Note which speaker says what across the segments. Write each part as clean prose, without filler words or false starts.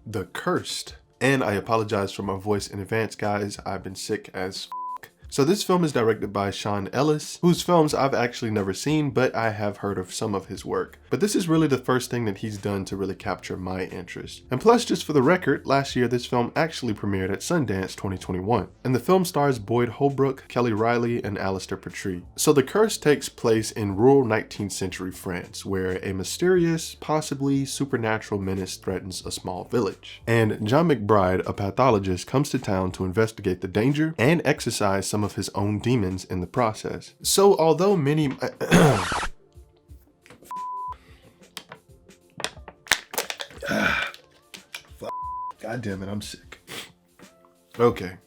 Speaker 1: The Cursed. And I apologize for my voice in advance, guys. I've been sick as So this film is directed by Ellis, whose films I've actually never seen, but I have heard of some of his work. But this is really the first thing that he's done to really capture my interest. And plus, just for the record, last year this film actually premiered at Sundance 2021. And the film stars Boyd Holbrook, Kelly Reilly, and Alistair Petrie. So The Curse takes place in rural 19th century France, where a mysterious, possibly supernatural menace threatens a small village. And John McBride, a pathologist, comes to town to investigate the danger and exorcise some of his own demons in the process. So although many God damn it, I'm sick. Okay.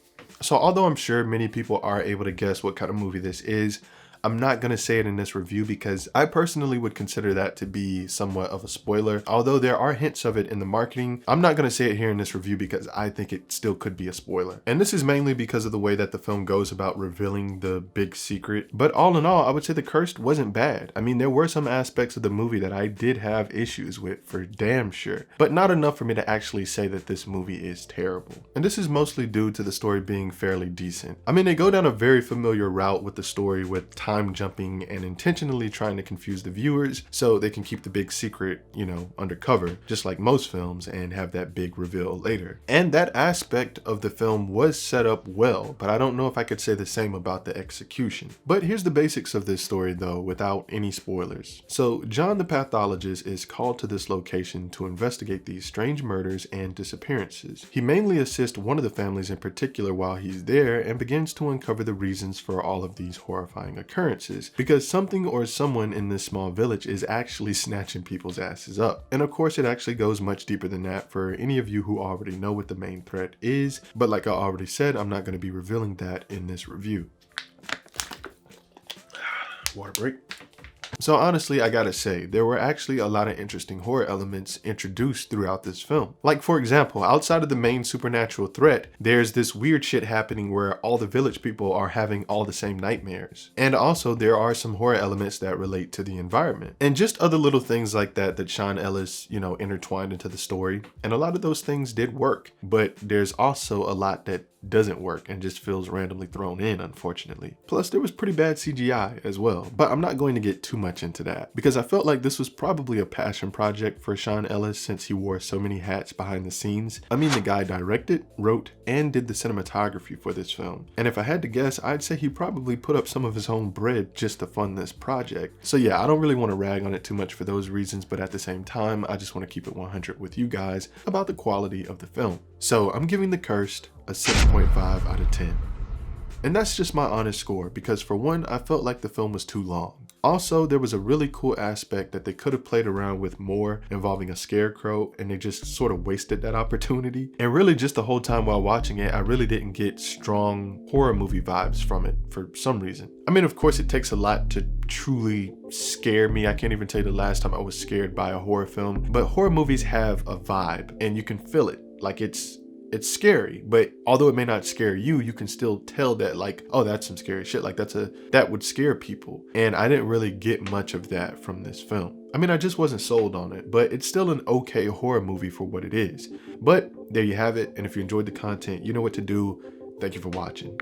Speaker 1: So although I'm sure many people are able to guess what kind of movie this is, I'm not going to say it in this review because I personally would consider that to be somewhat of a spoiler. Although there are hints of it in the marketing, I'm not going to say it here in this review because I think it still could be a spoiler. And this is mainly because of the way that the film goes about revealing the big secret. But all in all, I would say The Cursed wasn't bad. I mean, there were some aspects of the movie that I did have issues with for damn sure, but not enough for me to actually say that this movie is terrible. And this is mostly due to the story being fairly decent. I mean, they go down a very familiar route with the story with time jumping and intentionally trying to confuse the viewers so they can keep the big secret, you know, undercover, just like most films, and have that big reveal later. And that aspect of the film was set up well, but I don't know if I could say the same about the execution. But here's the basics of this story though, without any spoilers. So John the pathologist is called to this location to investigate these strange murders and disappearances. He mainly assists one of the families in particular while he's there and begins to uncover the reasons for all of these horrifying occurrences, because something or someone in this small village is actually snatching people's asses up. And of course it actually goes much deeper than that for any of you who already know what the main threat is, but like I already said, I'm not going to be revealing that in this review. Water break. So honestly, I gotta say, there were actually a lot of interesting horror elements introduced throughout this film. Like for example, outside of the main supernatural threat, there's this weird shit happening where all the village people are having all the same nightmares. And also there are some horror elements that relate to the environment. And just other little things like that Ellis, you know, intertwined into the story. And a lot of those things did work, but there's also a lot that doesn't work and just feels randomly thrown in, unfortunately. Plus there was pretty bad CGI as well, but I'm not going to get too much into that because I felt like this was probably a passion project for Ellis since he wore so many hats behind the scenes. I mean, the guy directed, wrote, and did the cinematography for this film. And if I had to guess, I'd say he probably put up some of his own bread just to fund this project. So yeah, I don't really want to rag on it too much for those reasons, but at the same time, I just want to keep it 100 with you guys about the quality of the film. So I'm giving The Cursed a 6.5 out of 10. And that's just my honest score because for one, I felt like the film was too long. Also, there was a really cool aspect that they could have played around with more involving a scarecrow, and they just sort of wasted that opportunity. And really just the whole time while watching it, I really didn't get strong horror movie vibes from it for some reason. I mean, of course it takes a lot to truly scare me. I can't even tell you the last time I was scared by a horror film, but horror movies have a vibe and you can feel it. Like it's scary, but although it may not scare you, you can still tell that like, oh, that's some scary shit. Like that would scare people. And I didn't really get much of that from this film. I mean, I just wasn't sold on it, but it's still an okay horror movie for what it is. But there you have it. And if you enjoyed the content, you know what to do. Thank you for watching.